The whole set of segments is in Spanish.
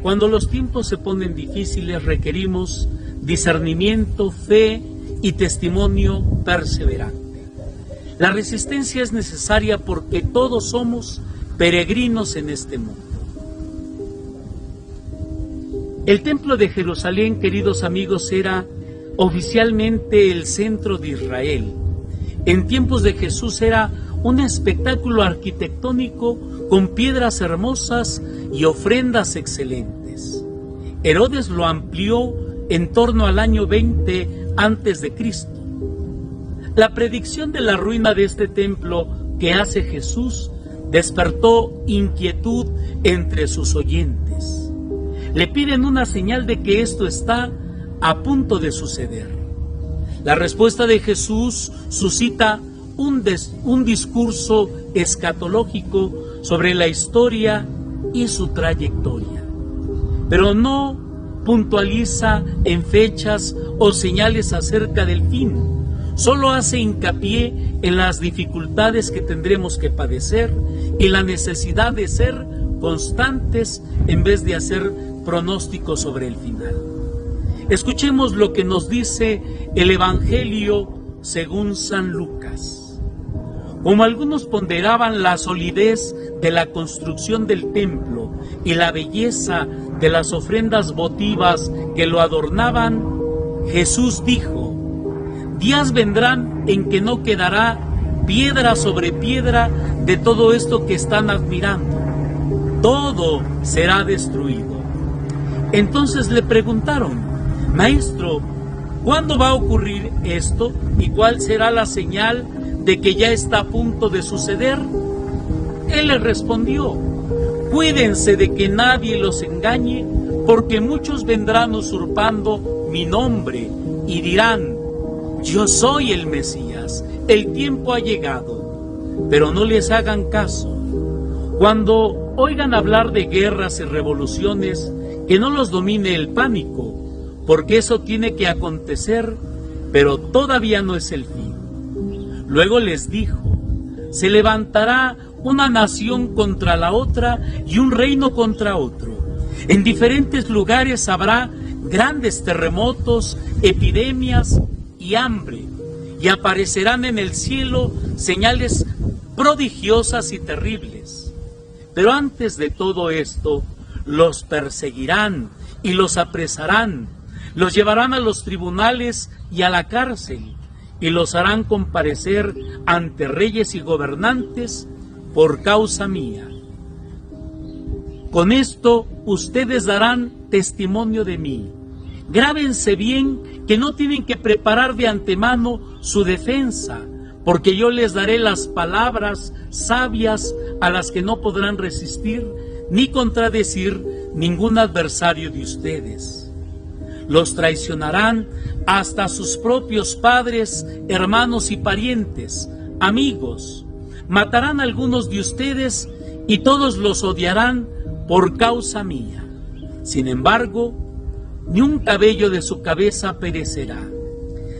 Cuando los tiempos se ponen difíciles, requerimos discernimiento, fe y testimonio perseverante. La resistencia es necesaria porque todos somos peregrinos en este mundo. El Templo de Jerusalén, queridos amigos, era oficialmente el centro de Israel. En tiempos de Jesús era un espectáculo arquitectónico con piedras hermosas y ofrendas excelentes. Herodes lo amplió en torno al año 20 a.C. La predicción de la ruina de este templo que hace Jesús despertó inquietud entre sus oyentes. Le piden una señal de que esto está a punto de suceder. La respuesta de Jesús suscita un discurso escatológico sobre la historia y su trayectoria, pero no puntualiza en fechas o señales acerca del fin. Solo hace hincapié en las dificultades que tendremos que padecer y la necesidad de ser constantes en vez de hacer pronósticos sobre el final. Escuchemos lo que nos dice el Evangelio según San Lucas. Como algunos ponderaban la solidez de la construcción del templo y la belleza de las ofrendas votivas que lo adornaban, Jesús dijo: días vendrán en que no quedará piedra sobre piedra de todo esto que están admirando. Todo será destruido. Entonces le preguntaron: Maestro, ¿cuándo va a ocurrir esto? ¿Y cuál será la señal de que ya está a punto de suceder? Él les respondió: cuídense de que nadie los engañe, porque muchos vendrán usurpando mi nombre y dirán: yo soy el Mesías, el tiempo ha llegado. Pero no les hagan caso. Cuando oigan hablar de guerras y revoluciones, que no los domine el pánico, porque eso tiene que acontecer, pero todavía no es el fin. Luego les dijo: se levantará una nación contra la otra y un reino contra otro. En diferentes lugares habrá grandes terremotos, epidemias y hambre, y aparecerán en el cielo señales prodigiosas y terribles. Pero antes de todo esto, los perseguirán y los apresarán, los llevarán a los tribunales y a la cárcel, y los harán comparecer ante reyes y gobernantes por causa mía. Con esto ustedes darán testimonio de mí. Grábense bien que no tienen que preparar de antemano su defensa, porque yo les daré las palabras sabias a las que no podrán resistir ni contradecir ningún adversario de ustedes. Los traicionarán hasta sus propios padres, hermanos y parientes, amigos. Matarán a algunos de ustedes y todos los odiarán por causa mía. Sin embargo, ni un cabello de su cabeza perecerá.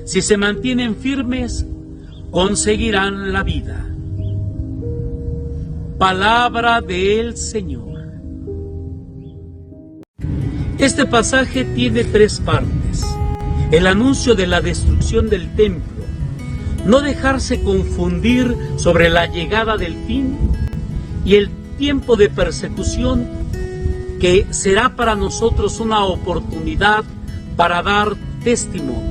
Si se mantienen firmes, conseguirán la vida. Palabra del Señor. Este pasaje tiene 3 partes. El anuncio de la destrucción del templo, no dejarse confundir sobre la llegada del fin y el tiempo de persecución que será para nosotros una oportunidad para dar testimonio.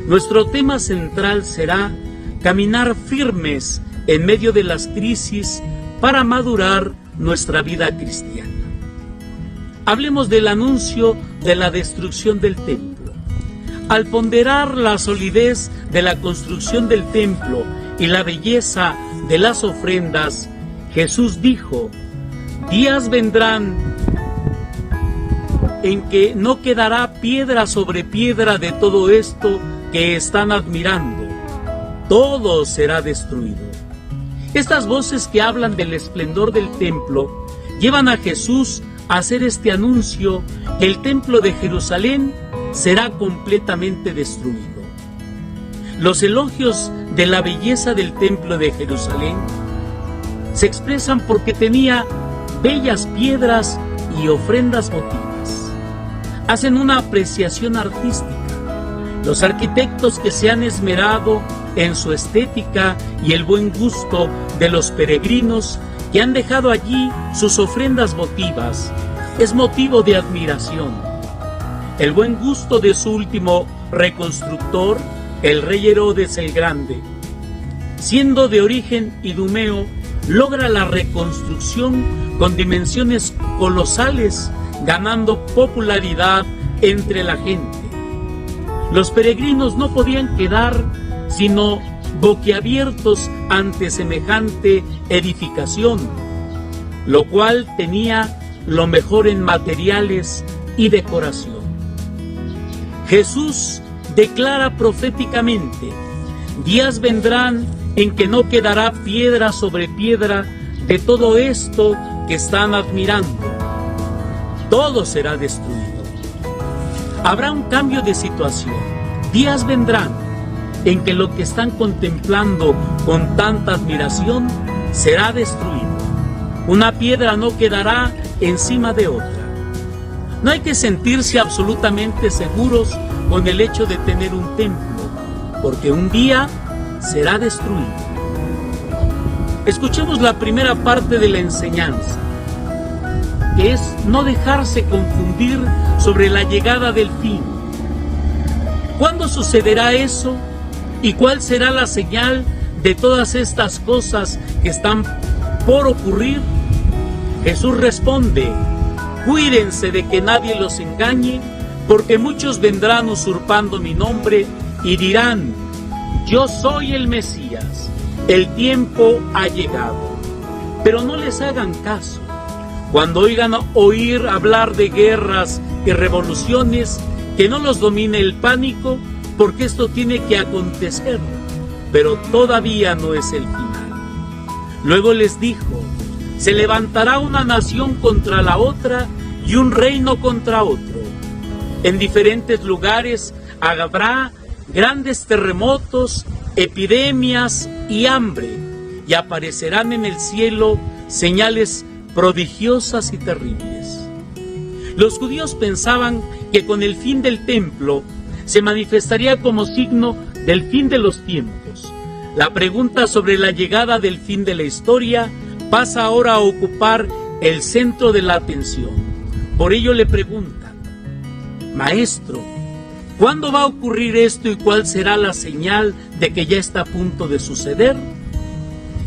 Nuestro tema central será caminar firmes en medio de las crisis para madurar nuestra vida cristiana. Hablemos del anuncio de la destrucción del templo. Al ponderar la solidez de la construcción del templo y la belleza de las ofrendas, Jesús dijo: días vendrán en que no quedará piedra sobre piedra de todo esto que están admirando. Todo será destruido. Estas voces que hablan del esplendor del templo llevan a Jesús a hacer este anuncio que el templo de Jerusalén será completamente destruido. Los elogios de la belleza del templo de Jerusalén se expresan porque tenía bellas piedras y ofrendas votivas. Hacen una apreciación artística. Los arquitectos que se han esmerado en su estética y el buen gusto de los peregrinos que han dejado allí sus ofrendas votivas es motivo de admiración. El buen gusto de su último reconstructor, el rey Herodes el Grande, siendo de origen idumeo, logra la reconstrucción con dimensiones colosales, ganando popularidad entre la gente. Los peregrinos no podían quedar sino boquiabiertos ante semejante edificación, lo cual tenía lo mejor en materiales y decoración. Jesús declara proféticamente: días vendrán en que no quedará piedra sobre piedra de todo esto que están admirando. Todo será destruido. Habrá un cambio de situación. Días vendrán en que lo que están contemplando con tanta admiración será destruido. Una piedra no quedará encima de otra. No hay que sentirse absolutamente seguros con el hecho de tener un templo, porque un día será destruido. Escuchemos la primera parte de la enseñanza, que es no dejarse confundir sobre la llegada del fin. ¿Cuándo sucederá eso? ¿Y cuál será la señal de todas estas cosas que están por ocurrir? Jesús responde: cuídense de que nadie los engañe, porque muchos vendrán usurpando mi nombre y dirán: yo soy el Mesías, el tiempo ha llegado. Pero no les hagan caso. Cuando oigan oír hablar de guerras y revoluciones, que no los domine el pánico, porque esto tiene que acontecer, pero todavía no es el final. Luego les dijo: se levantará una nación contra la otra y un reino contra otro. En diferentes lugares habrá grandes terremotos, epidemias y hambre, y aparecerán en el cielo señales prodigiosas y terribles. Los judíos pensaban que con el fin del templo se manifestaría como signo del fin de los tiempos. La pregunta sobre la llegada del fin de la historia pasa ahora a ocupar el centro de la atención. Por ello le preguntan: Maestro, ¿cuándo va a ocurrir esto y cuál será la señal de que ya está a punto de suceder?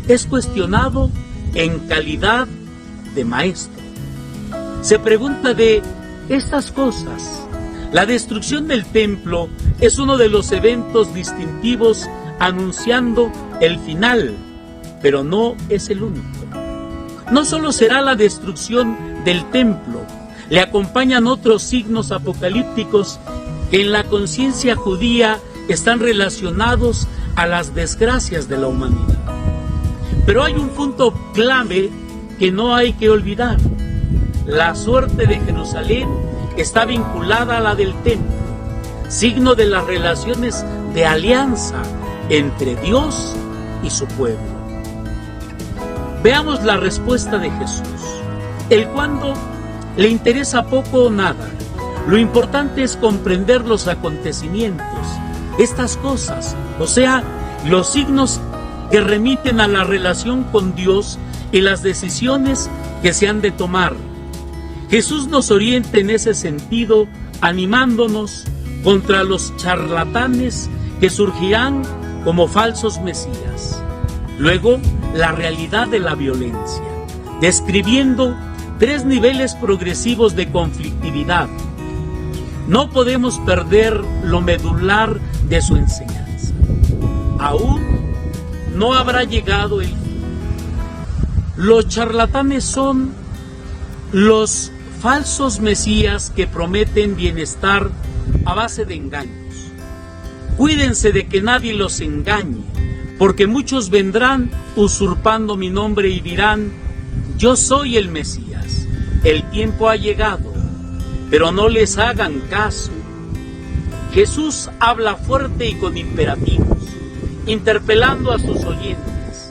Es cuestionado en calidad de maestro. Se pregunta de estas cosas. La destrucción del templo es uno de los eventos distintivos anunciando el final, pero no es el único. No solo será la destrucción del templo, le acompañan otros signos apocalípticos que en la conciencia judía están relacionados a las desgracias de la humanidad. Pero hay un punto clave que no hay que olvidar. La suerte de Jerusalén está vinculada a la del templo, signo de las relaciones de alianza entre Dios y su pueblo. Veamos la respuesta de Jesús. El cuándo le interesa poco o nada. Lo importante es comprender los acontecimientos, estas cosas, o sea, los signos que remiten a la relación con Dios y las decisiones que se han de tomar. Jesús nos orienta en ese sentido, animándonos contra los charlatanes que surgirán como falsos mesías. Luego, la realidad de la violencia, describiendo 3 niveles progresivos de conflictividad. No podemos perder lo medular de su enseñanza. Aún no habrá llegado el fin. Los charlatanes son los falsos mesías que prometen bienestar a base de engaños. Cuídense de que nadie los engañe, porque muchos vendrán usurpando mi nombre y dirán: yo soy el Mesías, el tiempo ha llegado. Pero no les hagan caso. Jesús habla fuerte y con imperativos, interpelando a sus oyentes.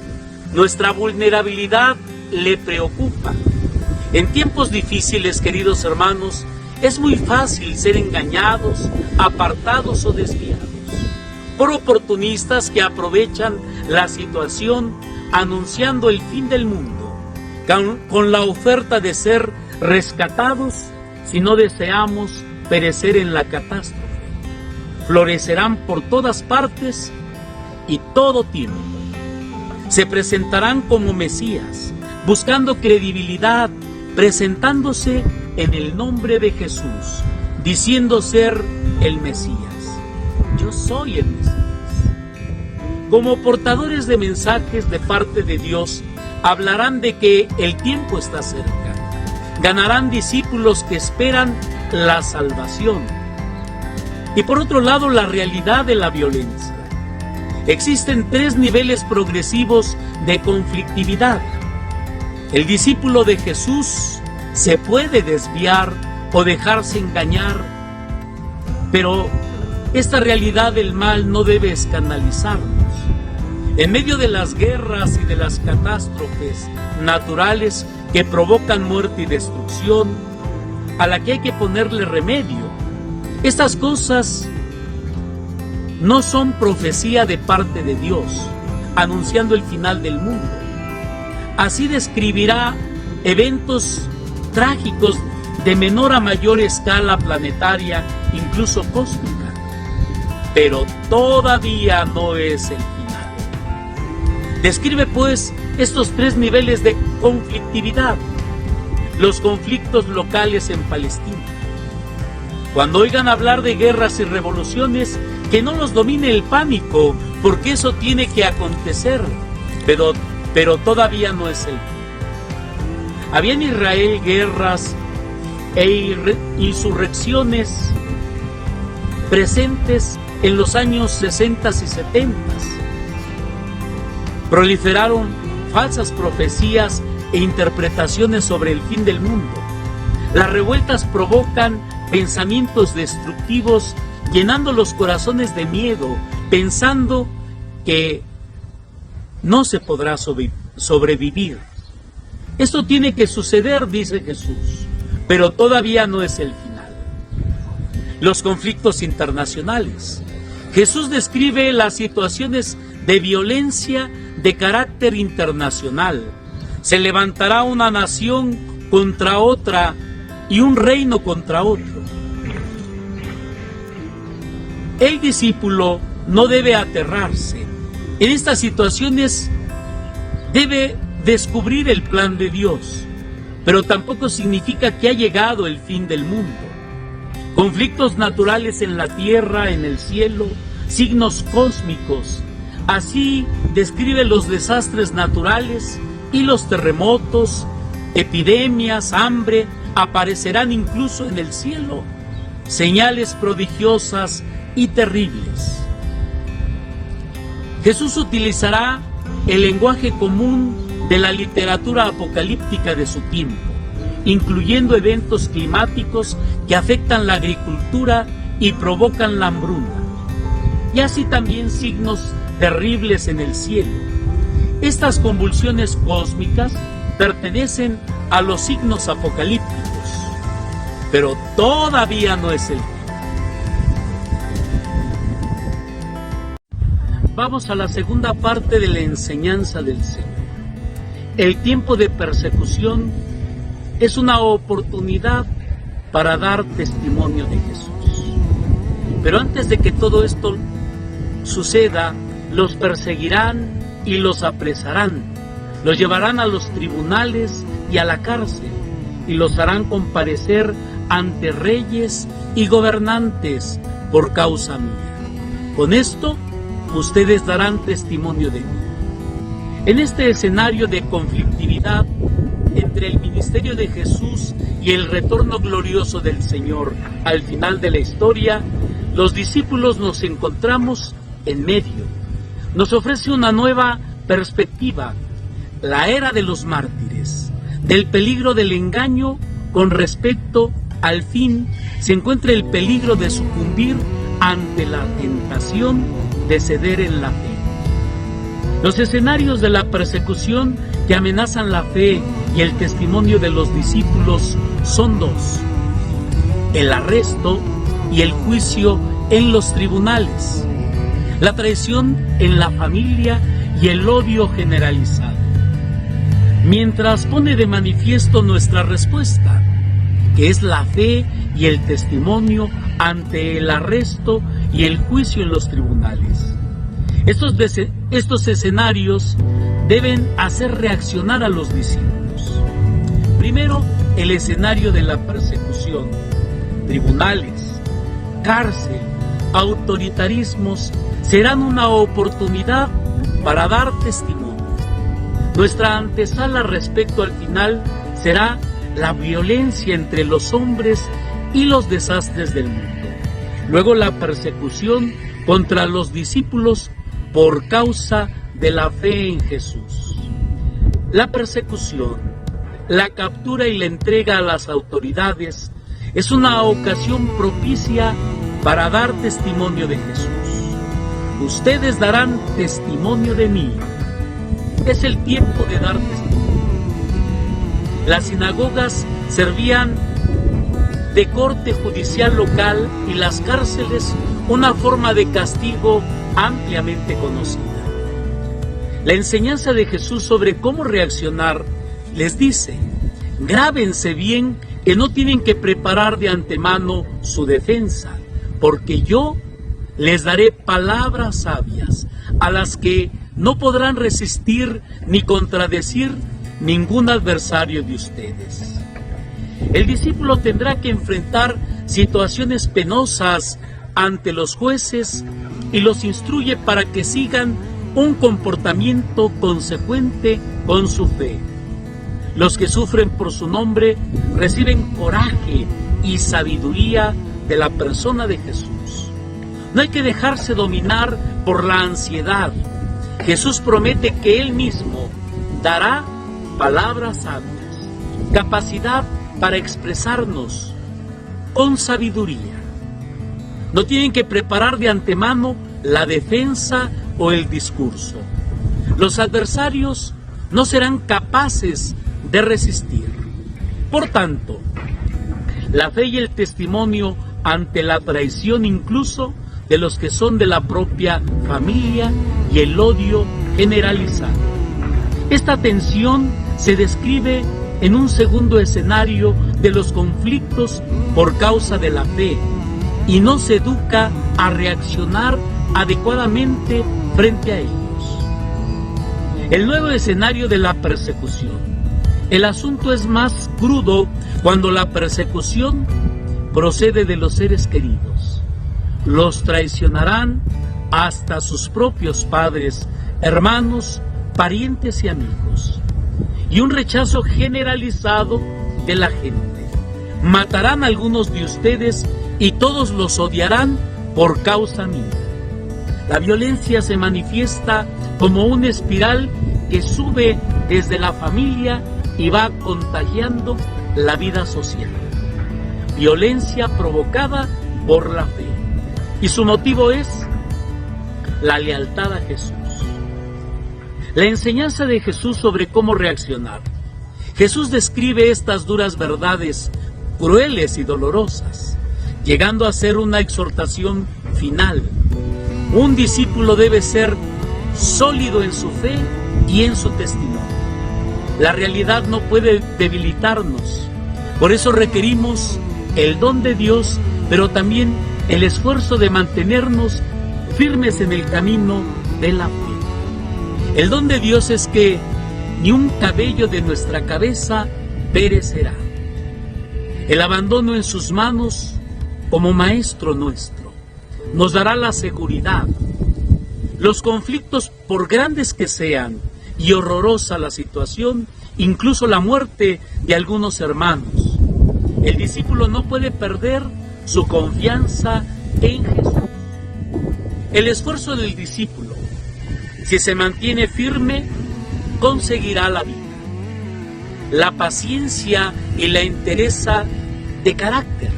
Nuestra vulnerabilidad le preocupa. En tiempos difíciles, queridos hermanos, es muy fácil ser engañados, apartados o desviados por oportunistas que aprovechan la situación anunciando el fin del mundo, con la oferta de ser rescatados si no deseamos perecer en la catástrofe. Florecerán por todas partes y todo tiempo. Se presentarán como Mesías, buscando credibilidad, presentándose en el nombre de Jesús, diciendo ser el Mesías. Yo soy el Mesías. Como portadores de mensajes de parte de Dios, hablarán de que el tiempo está cerca. Ganarán discípulos que esperan la salvación. Y por otro lado, la realidad de la violencia. Existen 3 niveles progresivos de conflictividad. El discípulo de Jesús se puede desviar o dejarse engañar, pero esta realidad del mal no debe escandalizarnos. En medio de las guerras y de las catástrofes naturales que provocan muerte y destrucción, a la que hay que ponerle remedio, estas cosas no son profecía de parte de Dios, anunciando el final del mundo. Así describirá eventos trágicos de menor a mayor escala planetaria, incluso cósmica. Pero todavía no es el final. Describe pues estos 3 niveles de conflictividad. Los conflictos locales en Palestina. Cuando oigan hablar de guerras y revoluciones, que no los domine el pánico, porque eso tiene que acontecer, pero todavía no es el fin. Había en Israel guerras e insurrecciones presentes en los años 60 y 70. Proliferaron falsas profecías e interpretaciones sobre el fin del mundo. Las revueltas provocan pensamientos destructivos, llenando los corazones de miedo, pensando que no se podrá sobrevivir. Esto tiene que suceder, dice Jesús, pero todavía no es el final. Los conflictos internacionales. Jesús describe las situaciones de violencia de carácter internacional. Se levantará una nación contra otra y un reino contra otro. El discípulo no debe aterrarse. En estas situaciones debe descubrir el plan de Dios, pero tampoco significa que ha llegado el fin del mundo. Conflictos naturales en la tierra, en el cielo, signos cósmicos. Así describe los desastres naturales y los terremotos, epidemias, hambre, aparecerán incluso en el cielo, señales prodigiosas y terribles. Jesús utilizará el lenguaje común de la literatura apocalíptica de su tiempo, incluyendo eventos climáticos que afectan la agricultura y provocan la hambruna, y así también signos terribles en el cielo. Estas convulsiones cósmicas pertenecen a los signos apocalípticos, pero todavía no es el fin. Vamos a la segunda parte de la enseñanza del Señor. El tiempo de persecución es una oportunidad para dar testimonio de Jesús. Pero antes de que todo esto suceda, los perseguirán y los apresarán, los llevarán a los tribunales y a la cárcel, y los harán comparecer ante reyes y gobernantes por causa mía. Con esto, ustedes darán testimonio de mí. En este escenario de conflictividad entre el ministerio de Jesús y el retorno glorioso del Señor al final de la historia, los discípulos nos encontramos en medio. Nos ofrece una nueva perspectiva, la era de los mártires, del peligro del engaño con respecto al fin se encuentra el peligro de sucumbir ante la tentación de ceder en la fe. Los escenarios de la persecución que amenazan la fe y el testimonio de los discípulos son dos: el arresto y el juicio en los tribunales, la traición en la familia y el odio generalizado. Mientras pone de manifiesto nuestra respuesta, que es la fe y el testimonio ante el arresto y el juicio en los tribunales. Estos escenarios deben hacer reaccionar a los discípulos. Primero, el escenario de la persecución, tribunales, cárcel, autoritarismos serán una oportunidad para dar testimonio. Nuestra antesala respecto al final será la violencia entre los hombres y los desastres del mundo. Luego la persecución contra los discípulos por causa de la fe en Jesús. La persecución, la captura y la entrega a las autoridades es una ocasión propicia para dar testimonio de Jesús. Ustedes darán testimonio de mí. Es el tiempo de dar testimonio. Las sinagogas servían de corte judicial local y las cárceles una forma de castigo ampliamente conocida. La enseñanza de Jesús sobre cómo reaccionar les dice: grábense bien que no tienen que preparar de antemano su defensa, porque yo les daré palabras sabias a las que no podrán resistir ni contradecir ningún adversario de ustedes. El discípulo tendrá que enfrentar situaciones penosas ante los jueces y los instruye para que sigan un comportamiento consecuente con su fe. Los que sufren por su nombre reciben coraje y sabiduría de la persona de Jesús. No hay que dejarse dominar por la ansiedad. Jesús promete que Él mismo dará palabras sabias, capacidad para expresarnos con sabiduría. No tienen que preparar de antemano la defensa o el discurso. Los adversarios no serán capaces de resistir. Por tanto, la fe y el testimonio ante la traición incluso de los que son de la propia familia y el odio generalizado. Esta tensión se describe en un segundo escenario de los conflictos por causa de la fe y no se educa a reaccionar adecuadamente frente a ellos. El nuevo escenario de la persecución. El asunto es más crudo cuando la persecución procede de los seres queridos. Los traicionarán hasta sus propios padres, hermanos, parientes y amigos. Y un rechazo generalizado de la gente. Matarán a algunos de ustedes y todos los odiarán por causa mía. La violencia se manifiesta como una espiral que sube desde la familia y va contagiando la vida social. Violencia provocada por la fe. Y su motivo es la lealtad a Jesús. La enseñanza de Jesús sobre cómo reaccionar. Jesús describe estas duras verdades, crueles y dolorosas, llegando a ser una exhortación final. Un discípulo debe ser sólido en su fe y en su testimonio. La realidad no puede debilitarnos. Por eso requerimos el don de Dios, pero también el esfuerzo de mantenernos firmes en el camino de la fe. El don de Dios es que ni un cabello de nuestra cabeza perecerá. El abandono en sus manos, como Maestro nuestro, nos dará la seguridad. Los conflictos, por grandes que sean, y horrorosa la situación, incluso la muerte de algunos hermanos, el discípulo no puede perder su confianza en Jesús. El esfuerzo del discípulo, si se mantiene firme, conseguirá la vida. La paciencia y la entereza de carácter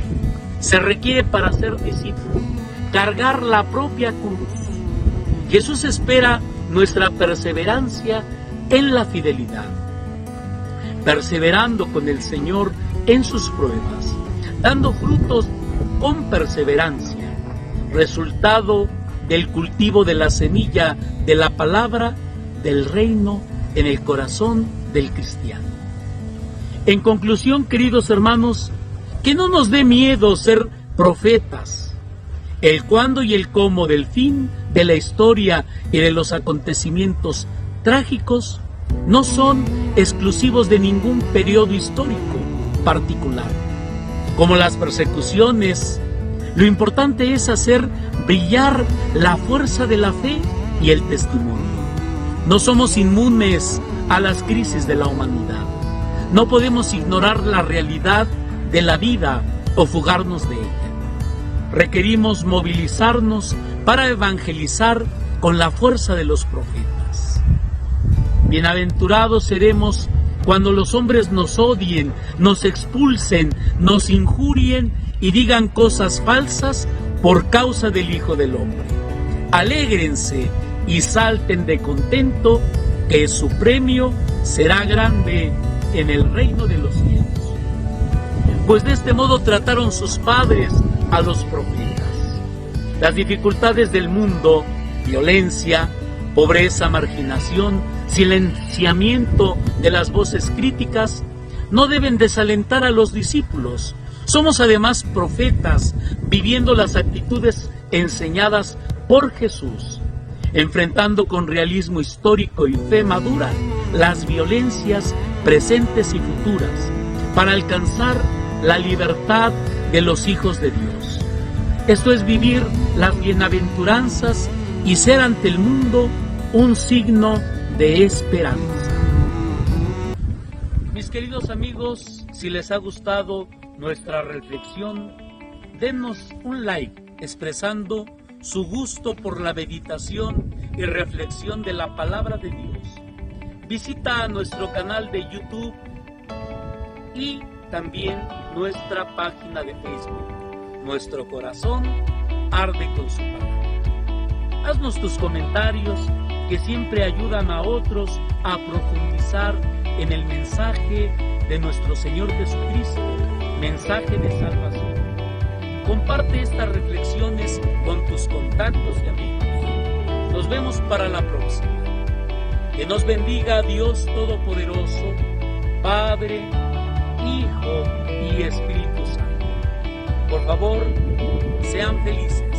se requiere para ser discípulo, cargar la propia cruz. Jesús espera nuestra perseverancia en la fidelidad. perseverando con el Señor en sus pruebas, dando frutos con perseverancia, resultado del cultivo de la semilla de la palabra del reino en el corazón del cristiano. En conclusión, queridos hermanos, que no nos dé miedo ser profetas. El cuándo y el cómo del fin de la historia y de los acontecimientos trágicos no son exclusivos de ningún periodo histórico particular. Como las persecuciones, lo importante es hacer brillar la fuerza de la fe y el testimonio. No somos inmunes a las crisis de la humanidad. No podemos ignorar la realidad de la vida o fugarnos de ella. Requerimos movilizarnos para evangelizar con la fuerza de los profetas. Bienaventurados seremos cuando los hombres nos odien, nos expulsen, nos injurien y digan cosas falsas por causa del Hijo del Hombre. Alégrense y salten de contento, que su premio será grande en el reino de los cielos. Pues de este modo trataron sus padres a los profetas. Las dificultades del mundo, violencia, pobreza, marginación, silenciamiento de las voces críticas, no deben desalentar a los discípulos. Somos además profetas, viviendo las actitudes enseñadas por Jesús, enfrentando con realismo histórico y fe madura las violencias presentes y futuras, para alcanzar la libertad de los hijos de Dios. Esto es vivir las bienaventuranzas y ser ante el mundo un signo de esperanza. Mis queridos amigos, si les ha gustado nuestra reflexión, denos un like expresando su gusto por la meditación y reflexión de la palabra de Dios. Visita nuestro canal de YouTube y también nuestra página de Facebook. Nuestro corazón arde con su palabra. Haznos tus comentarios que siempre ayudan a otros a profundizar en el mensaje de nuestro Señor Jesucristo, mensaje de salvación. Comparte estas reflexiones con tus contactos y amigos. Nos vemos para la próxima. Que nos bendiga Dios Todopoderoso, Padre, Hijo y Espíritu Santo. Por favor, sean felices.